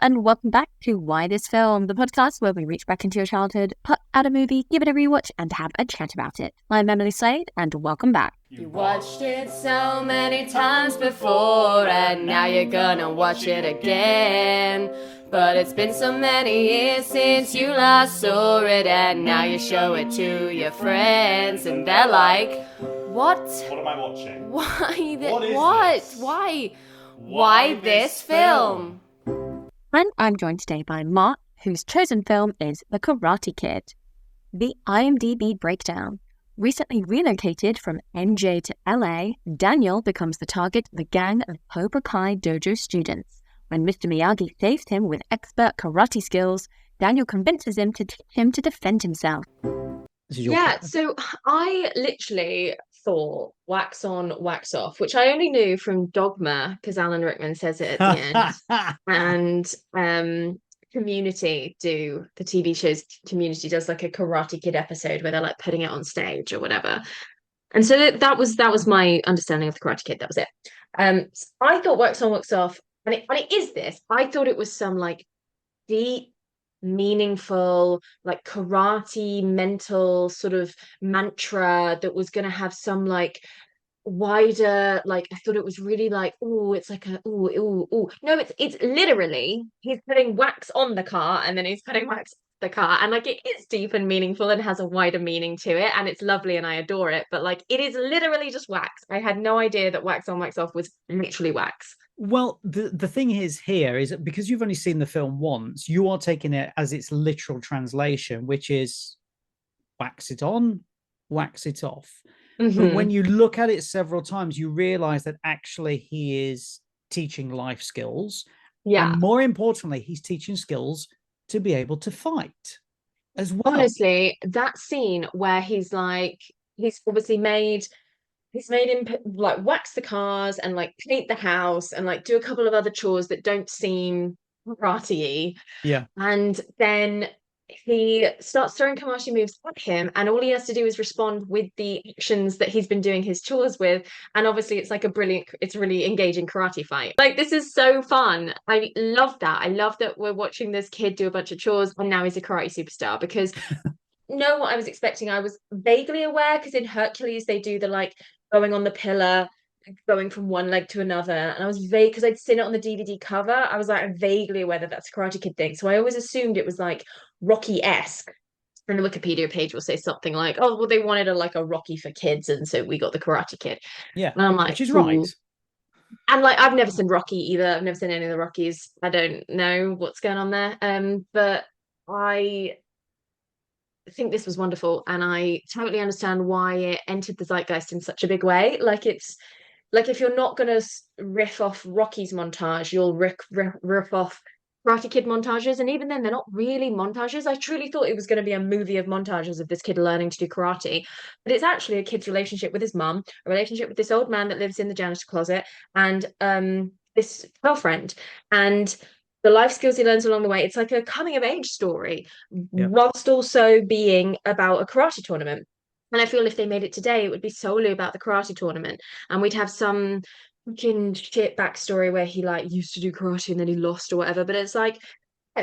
and welcome back to Why This Film, the podcast where we reach back into your childhood, put out a movie, give it a rewatch, and have a chat about it. I'm Emily Slade, and welcome back. You watched it so many times before, and now you're gonna watch it again. But it's been so many years since you last saw it, and now you show it to your friends, and they're like, "What? What am I watching? Why this? What is What? this? Why? Why this this film?" And I'm joined today by Mark, whose chosen film is The Karate Kid. The IMDb breakdown. Recently relocated from NJ to LA, Daniel becomes the target of a gang of Cobra Kai dojo students. When Mr. Miyagi saves him with expert karate skills, Daniel convinces him to teach him to defend himself. So I literally thought wax on, wax off, which I only knew from Dogma because Alan Rickman says it at the end. And Community the TV shows Community does like a Karate Kid episode where they're like putting it on stage or whatever. And so that was my understanding of the Karate Kid. That was it. So I thought wax on, wax off, and it is this. I thought it was some like deep, meaningful, like karate mental sort of mantra that was going to have some like wider, like I thought it was really like, oh, it's like a oh no, it's literally he's putting wax on the car and then he's putting wax on the car, and like it is deep and meaningful and has a wider meaning to it, and it's lovely and I adore it, but like it is literally just wax. I had no idea that wax on, wax off was literally wax. Well, the thing is here is that because you've only seen the film once, you are taking it as its literal translation, which is wax it on, wax it off. But when you look at it several times, you realize that actually he is teaching life skills. Yeah. And more importantly, he's teaching skills to be able to fight as well. Honestly, that scene where he's obviously he's made him like wax the cars and like paint the house and like do a couple of other chores that don't seem karate-y. Yeah. And then he starts throwing Kamashi moves at him, and all he has to do is respond with the actions that he's been doing his chores with. And obviously it's like it's a really engaging karate fight. Like, this is so fun. I love that. I love that we're watching this kid do a bunch of chores and now he's a karate superstar, because know what I was expecting. I was vaguely aware because in Hercules they do the like going on the pillar, going from one leg to another, and I was vague because I'd seen it on the DVD cover. I was like, I'm vaguely aware that that's a Karate Kid thing, so I always assumed it was like Rocky-esque. And the Wikipedia page will say something like, "Oh, well, they wanted a Rocky for kids, and so we got the Karate Kid." Yeah, and I'm like, which is right. And like, I've never seen Rocky either. I've never seen any of the Rockies. I don't know what's going on there. But I think this was wonderful, and I totally understand why it entered the zeitgeist in such a big way. Like, it's like, if you're not going to riff off Rocky's montage, you'll riff off Karate Kid montages, and even then they're not really montages. I truly thought it was going to be a movie of montages of this kid learning to do karate, but it's actually a kid's relationship with his mum, a relationship with this old man that lives in the janitor closet, and this girlfriend, and the life skills he learns along the way. It's like a coming of age story, whilst also being about a karate tournament. And I feel if they made it today, it would be solely about the karate tournament, and we'd have some fucking shit backstory where he like used to do karate and then he lost or whatever. But it's like,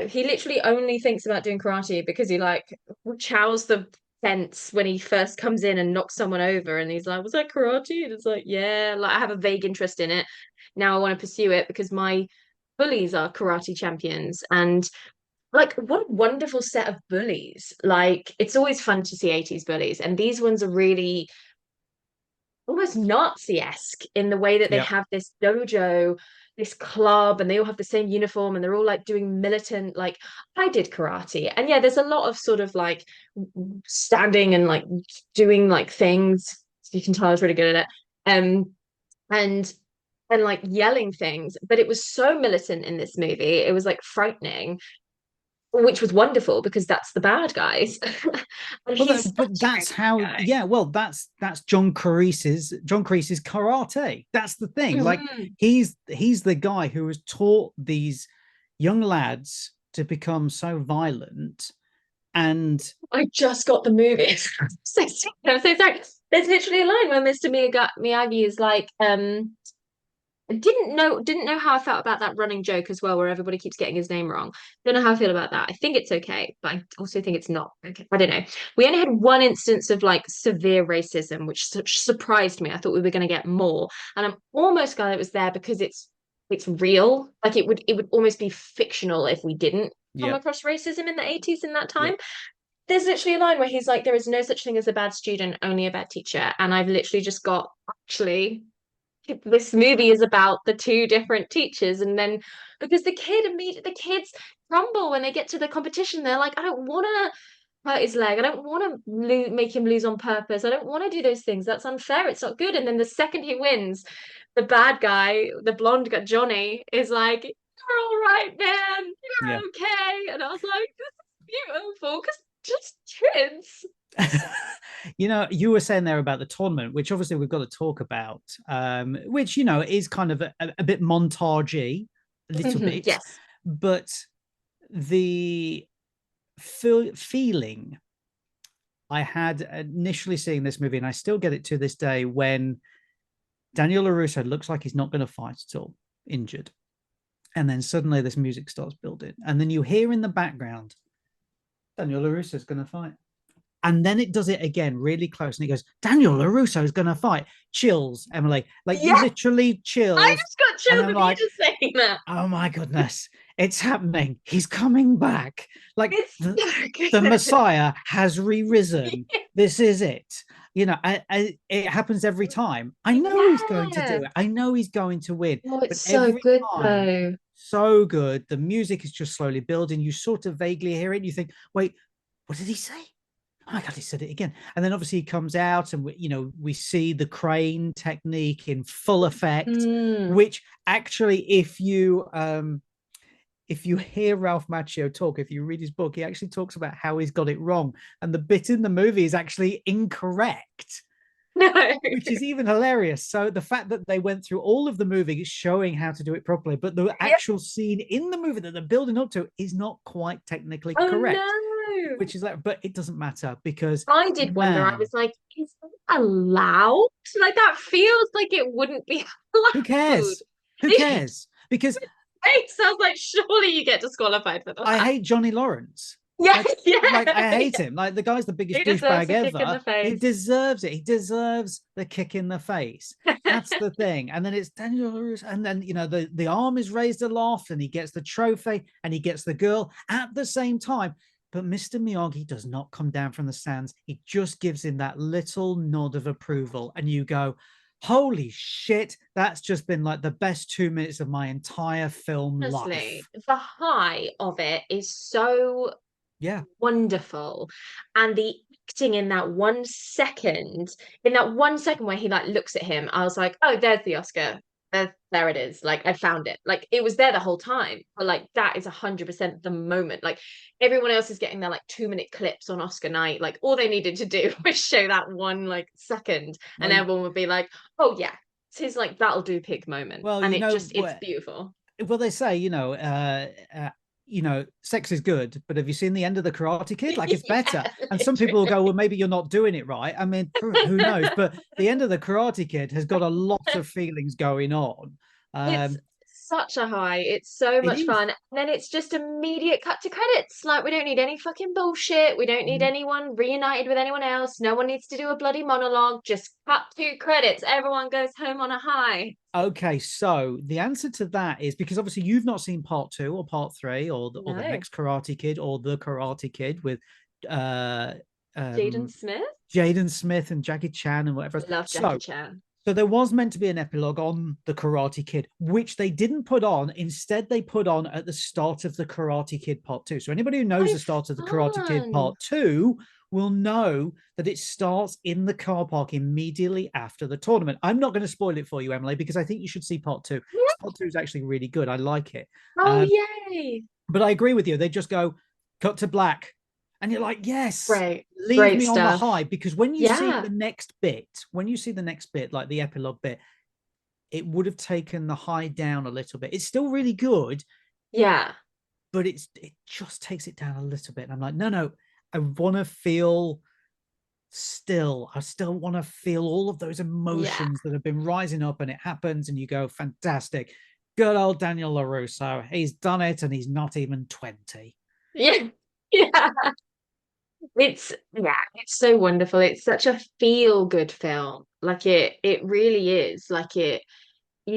he literally only thinks about doing karate because he like chows the fence when he first comes in and knocks someone over, and he's like, "Was that karate?" And it's like, yeah, like I have a vague interest in it. Now I want to pursue it because my bullies are karate champions, and like, what a wonderful set of bullies. Like, it's always fun to see 80s bullies, and these ones are really almost Nazi-esque in the way that they have this dojo, this club, and they all have the same uniform, and they're all like doing militant, like, I did karate. And yeah, there's a lot of sort of like standing and like doing like things. You can tell I was really good at it. And like yelling things, but it was so militant in this movie. It was like frightening, which was wonderful because that's the bad guys. But that's how guy. Yeah, well, that's John Crease's karate. That's the thing. Like, he's the guy who has taught these young lads to become so violent. And I just got the movie. I'm so sorry. There's literally a line where Mr. Miyagi is like, didn't know how I felt about that running joke as well, where everybody keeps getting his name wrong. Don't know how I feel about that. I think it's okay, but I also think it's not okay. I don't know. We only had one instance of like severe racism, which surprised me. I thought we were going to get more, and I'm almost glad it was there because it's real. Like it would almost be fictional if we didn't come Yep. across racism in the 80s in that time. Yep. There's literally a line where he's like, there is no such thing as a bad student, only a bad teacher. And I've literally just got, actually, this movie is about the two different teachers. And then because the kids crumble when they get to the competition. They're like, I don't want to hurt his leg. I don't want to make him lose on purpose. I don't want to do those things. That's unfair. It's not good. And then the second he wins, the bad guy, the blonde guy, Johnny, is like, you're all right, man. You're okay. And I was like, this is beautiful because just kids. You were saying there about the tournament, which obviously we've got to talk about, which is kind of a bit montagey, a little bit. Yes. But the feeling I had initially seeing this movie, and I still get it to this day, when Daniel LaRusso looks like he's not going to fight at all, injured, and then suddenly this music starts building, and then you hear in the background, Daniel LaRusso's going to fight. And then it does it again really close. And he goes, Daniel LaRusso is going to fight. Chills, Emily. Like, you literally chills. I just got chills with like, you just saying that. Oh, my goodness. It's happening. He's coming back. Like, It's the Messiah has re-risen. This is it. It happens every time. I know he's going to do it. I know he's going to win. Oh, it's so good, though. So good. The music is just slowly building. You sort of vaguely hear it. And you think, wait, what did he say? Oh my God, he said it again. And then obviously he comes out and we see the crane technique in full effect, which actually, if you hear Ralph Macchio talk, if you read his book, he actually talks about how he's got it wrong. And the bit in the movie is actually incorrect. No. Which is even hilarious. So the fact that they went through all of the movie is showing how to do it properly, but the actual scene in the movie that they're building up to is not quite technically correct. No. Which is like, but it doesn't matter because I did wonder. I was like, is that allowed? Like, that feels like it wouldn't be allowed. Who cares? Who cares? Because it sounds like surely you get disqualified for that. I hate Johnny Lawrence. Like, I hate him. Like, the guy's the biggest douchebag ever. He deserves it. He deserves the kick in the face. That's the thing. And then it's Daniel LaRusso, and then the arm is raised aloft, and he gets the trophy, and he gets the girl at the same time. But Mr. Miyagi does not come down from the stands. He just gives him that little nod of approval, and you go, holy shit, that's just been like the best 2 minutes of my entire film life. The high of it is so wonderful, and the acting in that 1 second, where he like looks at him, I was like, oh, there's the Oscar. There it is. Like, I found it. Like, it was there the whole time, but like, that is 100% the moment. Like, everyone else is getting their like 2-minute clips on Oscar night. Like, all they needed to do was show that 1 like second, and everyone would be like, oh yeah, it's his like that'll do pig moment. Well, and it's beautiful. Well, they say sex is good, but have you seen the end of the Karate Kid? Like, it's better. And some people will go, well, maybe you're not doing it right. I mean, who knows? But the end of the Karate Kid has got a lot of feelings going on. It's such a high. It's so much fun. And then it's just immediate cut to credits. Like, we don't need any fucking bullshit. We don't need anyone reunited with anyone else. No one needs to do a bloody monologue. Just cut to credits. Everyone goes home on a high. Okay, so the answer to that is because obviously you've not seen part 2 or part 3 or the next Karate Kid or the Karate Kid with Jaden Smith and Jackie Chan and whatever. I love Jackie Chan. So there was meant to be an epilogue on the Karate Kid, which they didn't put on. Instead, they put on at the start of the Karate Kid Part 2. So anybody who knows the start of the Karate Kid Part 2 will know that it starts in the car park immediately after the tournament. I'm not going to spoil it for you, Emily, because I think you should see Part 2. Part 2 is actually really good. I like it. Oh, yay. But I agree with you. They just go, cut to black. And you're like, yes, great me stuff. on the high. Because when you see the next bit, like the epilogue bit, it would have taken the high down a little bit. It's still really good. Yeah. But it just takes it down a little bit. And I'm like, no, I want to feel I still want to feel all of those emotions that have been rising up, and it happens, and you go, fantastic. Good old Daniel LaRusso. He's done it, and he's not even 20. Yeah. Yeah. It's so wonderful. It's such a feel good film. Like it really is. Like you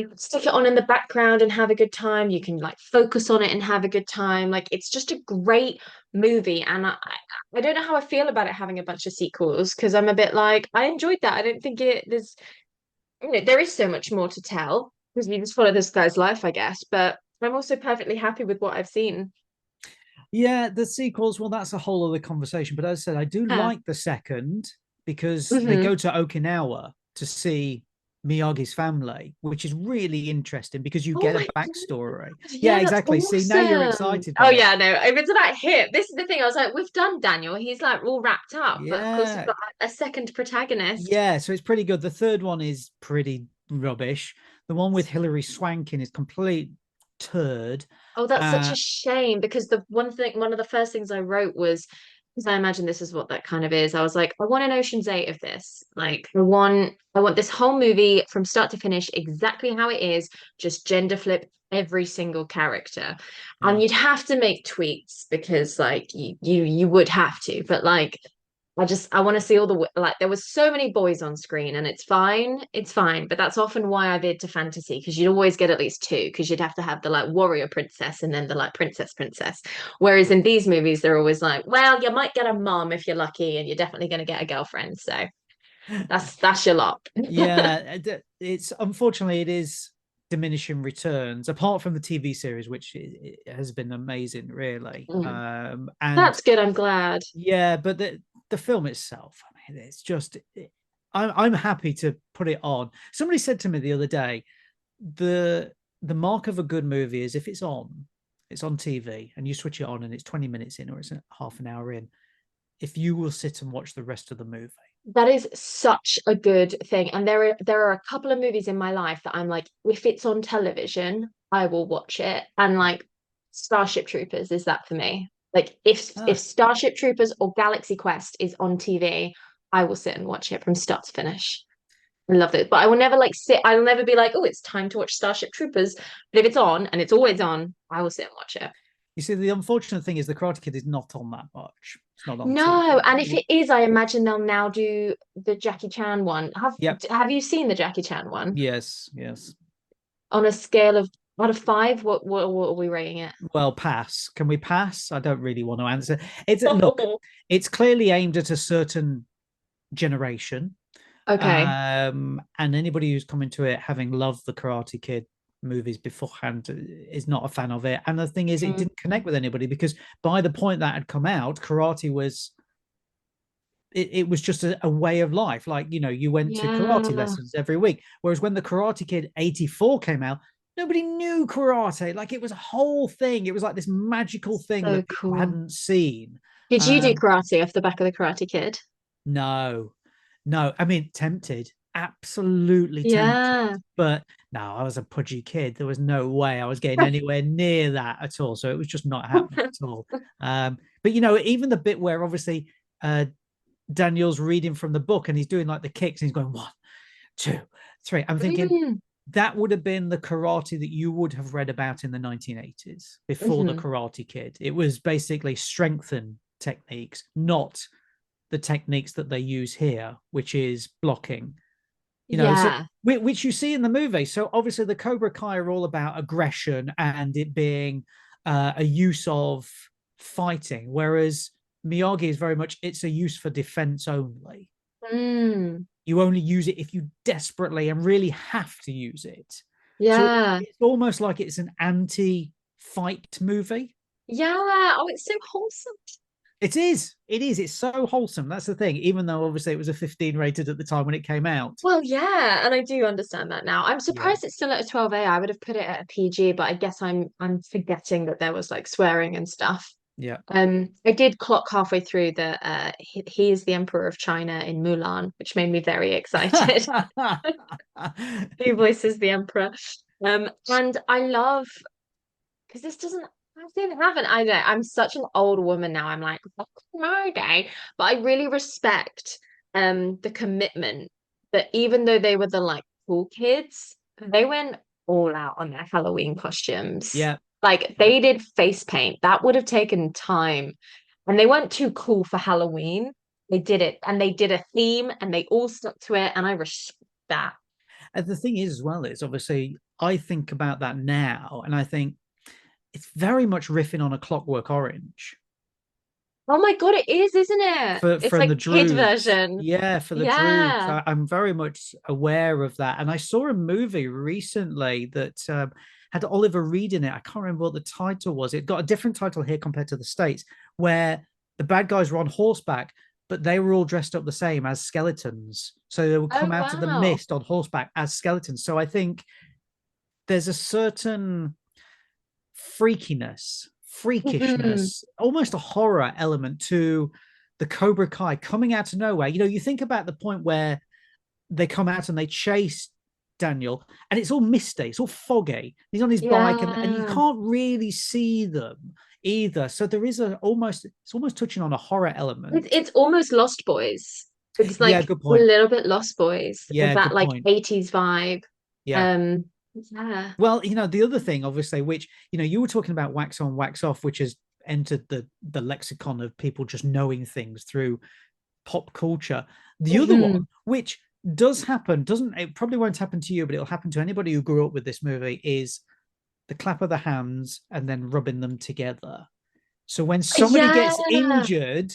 can stick it on in the background and have a good time. You can like focus on it and have a good time. Like it's just a great movie. And I don't know how I feel about it having a bunch of sequels because I'm a bit like I enjoyed that. I don't think there's there is so much more to tell because we just follow this guy's life, I guess. But I'm also perfectly happy with what I've seen. Yeah, the sequels, well, that's a whole other conversation. But as I said, I do Yeah. like the second because they Hmm. go to Okinawa to see Miyagi's family, which is really interesting because you Oh get a my backstory. God. Yeah, Yeah, that's exactly. See, now you're awesome. excited Oh by it. yeah, no, if it's about him, this is the thing. I was like, we've done Daniel. He's like all wrapped up, but of course we've Yeah, got a second protagonist. yeah. So it's pretty good. The third one is pretty rubbish. The one with Hilary Swank is complete turd. Oh, that's such Uh, a shame because one of the first things I wrote was because I imagine this is what that kind of is. I was like, I want an Ocean's 8 of this. Like, I want this whole movie from start to finish exactly how it is, just gender flip every single character. yeah. And you'd have to make tweaks because like you would have to, but like I want to see all the like there was so many boys on screen and it's fine, but that's often why I veered to fantasy because you'd always get at least two because you'd have to have the like warrior princess and then the like princess. Whereas in these movies they're always like, well, you might get a mom if you're lucky and you're definitely going to get a girlfriend. So that's your lot. Yeah, it's unfortunately it is diminishing returns apart from the TV series, which it has been amazing, really. Mm. And That's good. I'm glad. yeah, but the film itself, I mean, it's just I'm happy to put it on. Somebody said to me the other day, the the mark of a good movie is if it's on TV and you switch it on and it's 20 minutes in or it's half an hour in, if you will sit and watch the rest of the movie. That is such a good thing. And there are a couple of movies in my life that I'm like, if it's on television, I will watch it. And like Starship Troopers is that for me. Like if Ah, Starship Troopers or Galaxy Quest is on TV, I will sit and watch it from start to finish. I love it. But I will never like I'll never be like, oh, it's time to watch Starship Troopers. But if it's on and it's always on, I will sit and watch it. you see, the unfortunate thing is the Karate Kid is not on that much. It's not on No, TV. and if it is, I imagine they'll now do the Jackie Chan one. Yep. Have you seen the Jackie Chan one? Yes. Yes. On a scale of out of five, what are we rating it? Well, pass. Can we pass? I don't really want to answer. It's look. It's clearly aimed at a certain generation, Okay. and anybody who's coming to it having loved the Karate Kid movies beforehand is not a fan of it. And the thing is, it Mm. didn't connect with anybody because by the point that had come out, karate was it was just a way of life. Like, you went to karate Yeah. lessons every week. Whereas when the Karate Kid 84 came out, nobody knew karate. Like, it was a whole thing. It was like this magical thing So that people cool. hadn't seen. Did you do Um, karate off the back of the Karate Kid? no, no. I mean, tempted, absolutely tempted. Yeah. But no, I was a pudgy kid. There was no way I was getting anywhere near that at all. So it was just not happening at all. But even the bit where obviously Daniel's reading from the book and he's doing like the kicks and he's going 1, 2, 3. I'm thinking Mm. that would have been the karate that you would have read about in the 1980s before the Mhm. Karate Kid. It was basically strengthen techniques, not the techniques that they use here, which is blocking. So Yeah. which you see in the movie. So obviously the Cobra Kai are all about aggression and it being a use of fighting, whereas Miyagi is very much it's a use for defense only. Mm. You only use it if you desperately and really have to use it. So Yeah. it's almost like it's an anti-fight movie. Yeah. Oh, it's so wholesome. It is. It is. It's so wholesome. That's the thing. Even though obviously it was a 15 rated at the time when it came out. Well, yeah, and I do understand that now. I'm Yeah. surprised it's still at a 12A. I would have put it at a PG, but I guess I'm forgetting that there was like swearing and stuff. Yeah. I did clock halfway through that he is the Emperor of China in Mulan, which made me very excited. He voices the Emperor. And I love because I didn't have an I don't know, I'm such an old woman now. I'm like, back in my day, but I really respect the commitment that even though they were the like cool kids, they went all out on their Halloween costumes. Yeah. Like they did face paint. That would have taken time. And they weren't too cool for Halloween. They did it and they did a theme and they all stuck to it. And I respect that. And the thing is, as well, is obviously I think about that now, and I think it's very much riffing on A Clockwork Orange Oh my God, it is, isn't it? for It's from like the kid Droogs. version. Yeah, for the Droogs. Yeah. I'm very much aware of that. And I saw a movie recently that had Oliver Reed in it. I can't remember what the title was. It got a different title here compared to the States, where the bad guys were on horseback, but they were all dressed up the same as skeletons. So they would Oh come out of the wow. mist on horseback as skeletons. So I think there's a certain Mhm. freakishness, almost a horror element to the Cobra Kai coming out of nowhere. You know, you think about the point where they come out and they chase Daniel, and it's all misty, it's all foggy. He's on his bike, and you Yeah. can't really see them either. So there is it's almost touching on a horror element. It's almost Lost Boys. It's Yeah, like good a point. little bit Lost Boys with Yeah, that good like point. 80s vibe. Yeah. Um, yeah. Well, you know, the other thing, obviously, which, you know, you were talking about wax on, wax off, which has entered the lexicon of people just knowing things through pop culture. The other Mhm. one, which does happen, doesn't it probably won't happen to you, but it'll happen to anybody who grew up with this movie, is the clap of the hands and then rubbing them together. So when somebody Yeah. gets injured,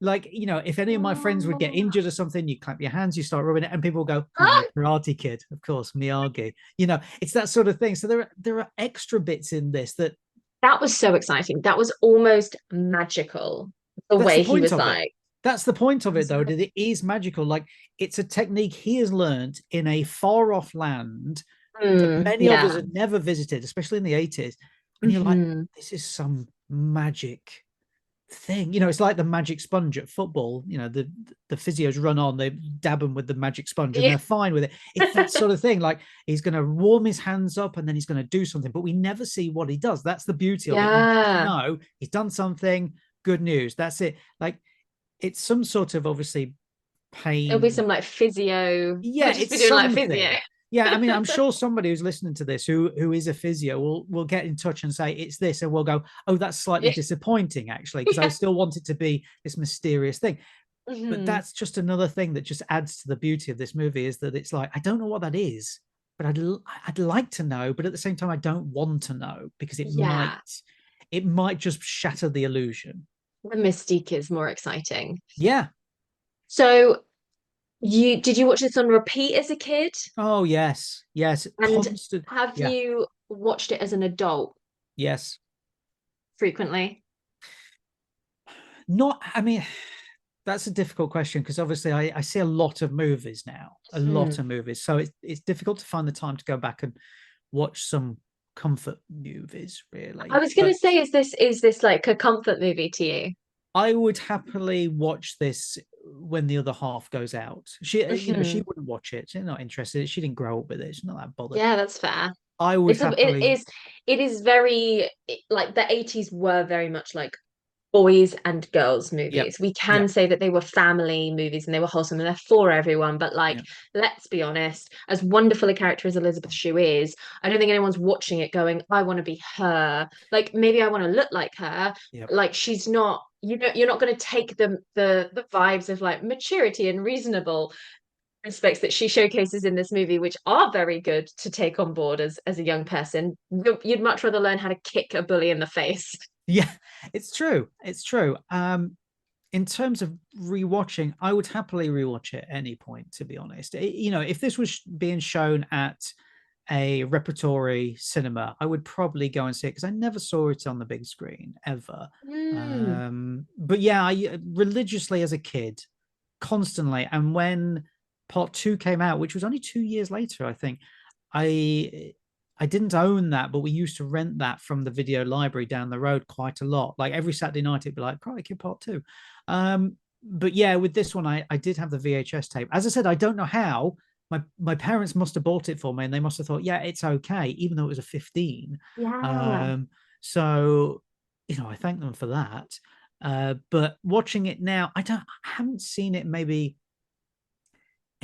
like, you know, if any of my friends would get Oh. injured or something, you clap your hands, you start rubbing it, and people go, Ah, oh, Karate Kid, of course, Miyagi. You know, it's that sort of thing. So there are extra bits in this that that was so exciting. That was almost magical. The that's the way he point was of it. like, That's the point of it, though, that it is magical. Like, it's a technique he has learned in a far off land that many of us yeah. had never visited, especially in the 80s. And you're like, Mhm. this is some magic thing. You know, it's like the magic sponge at football. You know, the physios run on, they dab them with the magic sponge and Yeah. they're fine with it. It's that sort of thing. Like, he's going to warm his hands up and then he's going to do something, but we never see what he does. That's the beauty of it. You just Yeah. know he's done something. Good news. That's it. Like, it's some sort of obviously It'll be pain. some like physio. Yeah, He'll just be it's doing like physio. something. Yeah, I mean, I'm sure somebody who's listening to this who is a physio will get in touch and say it's this, and we'll go, oh, that's slightly Yeah. disappointing actually, because I Yeah. still want it to be this mysterious thing. But Mhm. that's just another thing that just adds to the beauty of this movie, is that it's like, I don't know what that is, but I'd like to know, but at the same time I don't want to know, because Yeah. it might just shatter the illusion. The mystique is more exciting. Yeah. So you did you watch this on repeat as a kid? Oh yes, yes, And constant. have Yeah. you watched it as an adult Yes. frequently? Not, I mean, that's a difficult question, because obviously I see a lot of movies now, a lot of movies. So it's difficult to find the time to go back and watch some comfort movies, I really. was gonna But say, is this like a comfort movie to you? I would happily watch this when the other half goes out. She, you know, she Mhm. wouldn't watch it. She's not interested. She didn't grow up with it. She's not that bothered. Yeah, that's fair. I would It's a, it happily, is it is very like the 80s were very much like boys and girls yep, movies. We can yep, say that they were family movies and they were wholesome and they're for everyone. But like, yep, let's be honest, as wonderful a character as Elizabeth Shue is, I don't think anyone's watching it going, I want to be her. Like maybe I want to look like her. yep. Like she's not, you know, you're not going to take the vibes of like maturity and reasonable aspects that she showcases in this movie, which are very good to take on board as a young person. You'd much rather learn how to kick a bully in the face. Yeah, it's true. It's true. In terms of rewatching, I would happily rewatch it at any point, to be honest. You know, if this was being shown at a repertory cinema, I would probably go and see it, because I never saw it on the big screen ever. Mm. But yeah, I religiously as a kid, constantly. And when part two came out, which was only 2 years later, I think, I I didn't own that, but we used to rent that from the video library down the road quite a lot. Like every Saturday night, it'd be like, Karate Kid Part Two. But yeah, with this one, I did have the VHS tape. As I said, I don't know how. My parents must have bought it for me, and they must have thought, yeah, it's okay, even though it was a 15. Yeah. So, you know, I thank them for that. But watching it now, I haven't seen it maybe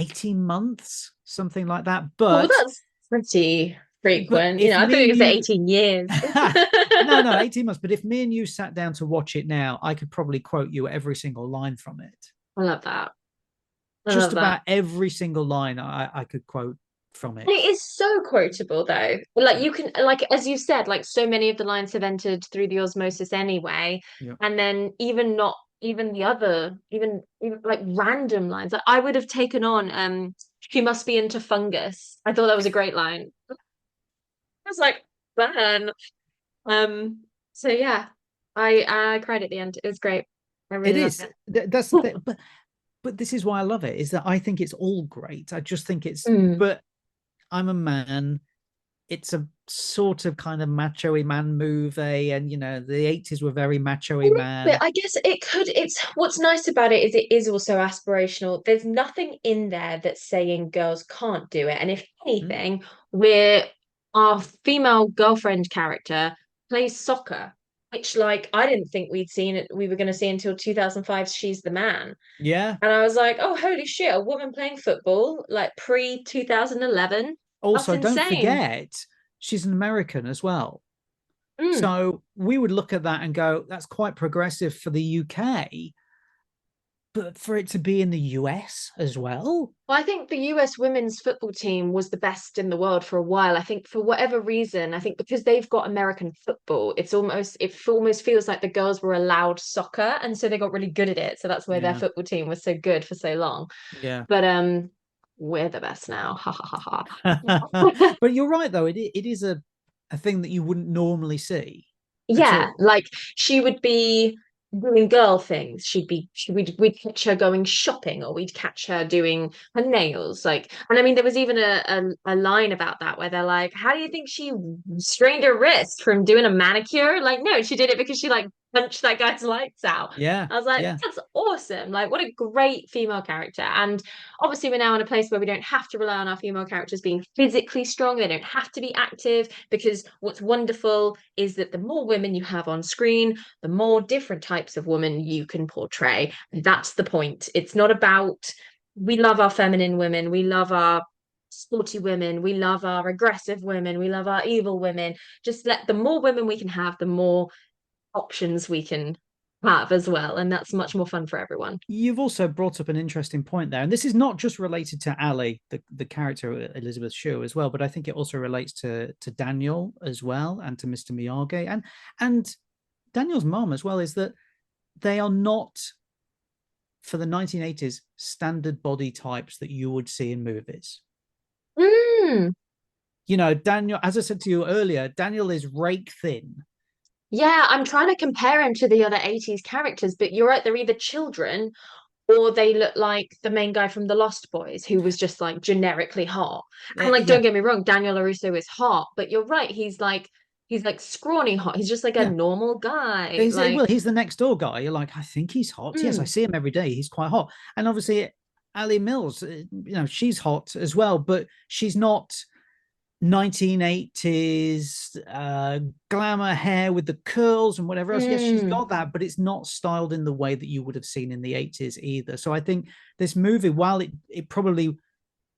18 months, something like that. Well, But that's pretty frequent. if I thought me it and was at you 18 years. no, 18 months. But if me and you sat down to watch it now, I could probably quote you every single line from it. I love that. I Just love that. about every single line I could quote from it. And it is so quotable though. Like you can, like as you said, like so many of the lines have entered through the osmosis anyway. Yeah. And then even not even the other, even like random lines. Like I would have taken on she must be into fungus. I thought that was a great line. I was like, burn. So yeah, I cried at the end. It was great. I It really loved is. it. That's the thing. But this is why I love it, is that I think it's all great. I just think it's, but I'm a man. It's a sort of kind of macho-y man movie, and the 80s were very macho-y man. But I guess it's what's nice about it is it is also aspirational. There's nothing in there that's saying girls can't do it. And if anything, our female girlfriend character plays soccer, which like I didn't think we were gonna see until 2005's She's the Man. Yeah. And I was like, oh holy shit, a woman playing football, like pre 2011. Also, That's don't insane. forget, she's an American as well. So we would look at that and go, that's quite progressive for the UK. But for it to be in the US as well? Well, I think the US women's football team was the best in the world for a while. I think for whatever reason, I think because they've got American football, it almost feels like the girls were allowed soccer, and so they got really good at it. So that's why their football team was so good for so long. Yeah. But we're the best now. Ha ha ha ha. But you're right though, it is a thing that you wouldn't normally see. Yeah, like she would be doing girl things. We'd catch her going shopping, or we'd catch her doing her nails. Like, and I mean, there was even a line about that where they're like, "How do you think she strained her wrist from doing a manicure?" Like, no, she did it because she like punched that guy's lights out. Yeah. I was like, that's awesome. Like, what a great female character. And obviously, we're now in a place where we don't have to rely on our female characters being physically strong. They don't have to be active, because what's wonderful is that the more women you have on screen, the more different types of women you can portray. And that's the point. It's not about, we love our feminine women, we love our sporty women, we love our aggressive women, we love our evil women. Just let the more women we can have, the more options we can have as well, and that's much more fun for everyone. You've also brought up an interesting point there, and this is not just related to Ali, the character Elizabeth Shue as well, but I think it also relates to Daniel as well, and to Mr. Miyagi, and Daniel's mom as well, is that they are not, for the 1980s, standard body types that you would see in movies. Daniel, as I said to you earlier, Daniel is rake thin. Yeah, I'm trying to compare him to the other 80s characters, but you're right, they're either children or they look like the main guy from The Lost Boys, who was just like generically hot. And like, don't get me wrong, Daniel LaRusso is hot, but you're right, he's like scrawny hot. He's just like a normal guy. He's the next door guy. You're like, I think he's hot. Yes, I see him every day. He's quite hot. And obviously, Ali Mills, she's hot as well, but she's not 1980s glamour hair with the curls and whatever else. Yes, she's got that, but it's not styled in the way that you would have seen in the 80s either. So I think this movie, while it probably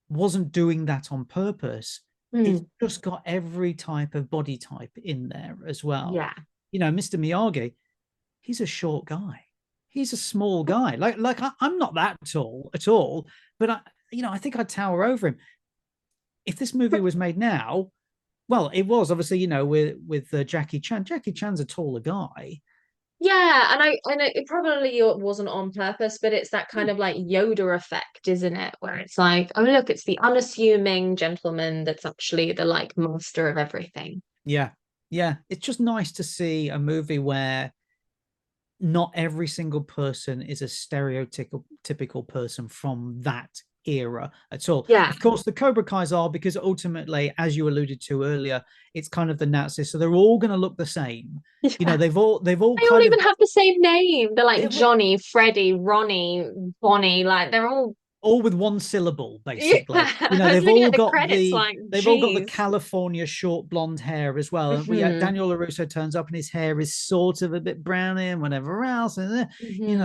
wasn't doing that on purpose, it's just got every type of body type in there as well. Yeah. Mr. Miyagi, he's a short guy. He's a small guy. Like I'm not that tall at all, but I think I'd tower over him. If this movie was made now, well, it was obviously, with Jackie Chan. Jackie Chan's a taller guy. Yeah, and it probably wasn't on purpose, but it's that kind of like Yoda effect, isn't it? Where it's like, oh look, it's the unassuming gentleman that's actually the like master of everything. Yeah. It's just nice to see a movie where not every single person is a stereotypical person from that era at all. Yeah, of course the Cobra Kais are, because ultimately, as you alluded to earlier, it's kind of the Nazis, so they're all going to look the same. They've all they all even have the same name. They're like Johnny, Freddie, Ronnie, Bonnie, like they're all with one syllable, basically. They've all got the California short blonde hair as well. And Daniel LaRusso turns up and his hair is sort of a bit browny and whatever else,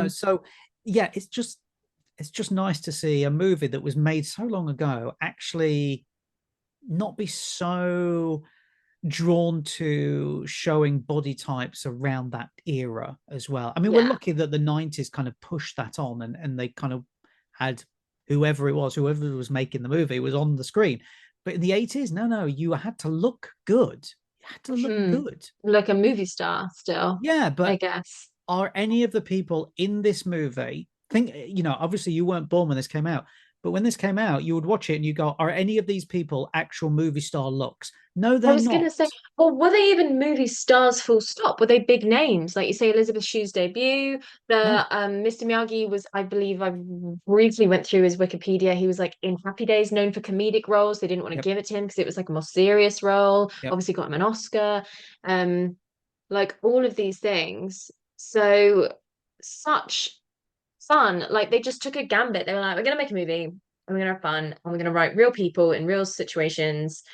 so yeah, it's just, it's just nice to see a movie that was made so long ago actually not be so drawn to showing body types around that era as well. I mean, we're Yeah. lucky that the 90s kind of pushed that on, and they kind of had whoever was making the movie was on the screen. But in the 80s, no, you had to look good. You had to look good. Like a movie star still, Yeah, I but guess. are any of the people in this movie, obviously you weren't born when this came out, but when this came out, you would watch it and you go, are any of these people actual movie star looks? No, I they're was going to not. say, well, were they even movie stars full stop? Were they big names? Like you say, Elizabeth Shue's debut, No. Mr. Miyagi was, I believe I briefly went through his Wikipedia. He was like in Happy Days, known for comedic roles. They didn't want to Yep. give it to him because it was like a more serious role. Yep. Obviously got him an Oscar. Like all of these things. So such fun. Like they just took a gambit. They were like, we're gonna make a movie and we're gonna have fun and we're gonna write real people in real situations.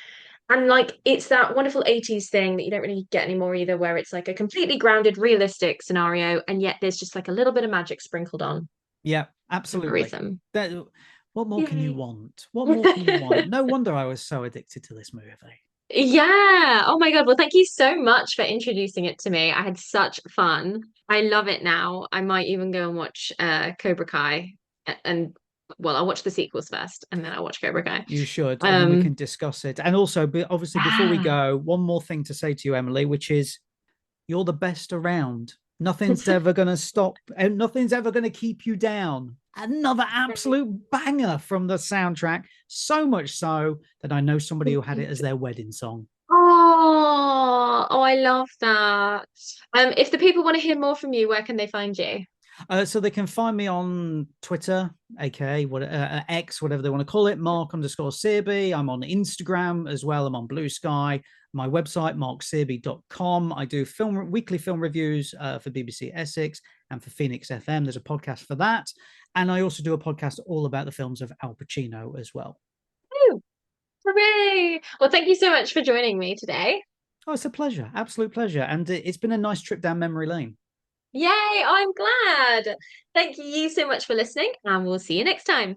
And like it's that wonderful 80s thing that you don't really get anymore either, where it's like a completely grounded, realistic scenario, and yet there's just like a little bit of magic sprinkled on Yeah, for absolutely. rhythm. What more can you Yay. want? What more can you want? No wonder I was so addicted to this movie. Yeah. Oh my God. Well, thank you so much for introducing it to me. I had such fun. I love it now. I might even go and watch Cobra Kai and well, I'll watch the sequels first and then I'll watch Cobra Kai. You should, and then we Um can discuss it. And also, obviously, before we yeah. go, one more thing to say to you, Emily, which is you're the best around. Nothing's ever going to stop, and nothing's ever going to keep you down. Another absolute banger from the soundtrack. So much so that I know somebody who had it as their wedding song. Oh, I love that. If the people want to hear more from you, where can they find you? So they can find me on Twitter, aka X, whatever they want to call it, Mark_Searby. I'm on Instagram as well. I'm on Blue Sky. My website, marksearby.com. I do weekly film reviews for BBC Essex and for Phoenix FM. There's a podcast for that. And I also do a podcast all about the films of Al Pacino as well. Woo! Hooray! Well, thank you so much for joining me today. Oh, it's a pleasure. Absolute pleasure. And it's been a nice trip down memory lane. Yay! I'm glad. Thank you so much for listening, and we'll see you next time.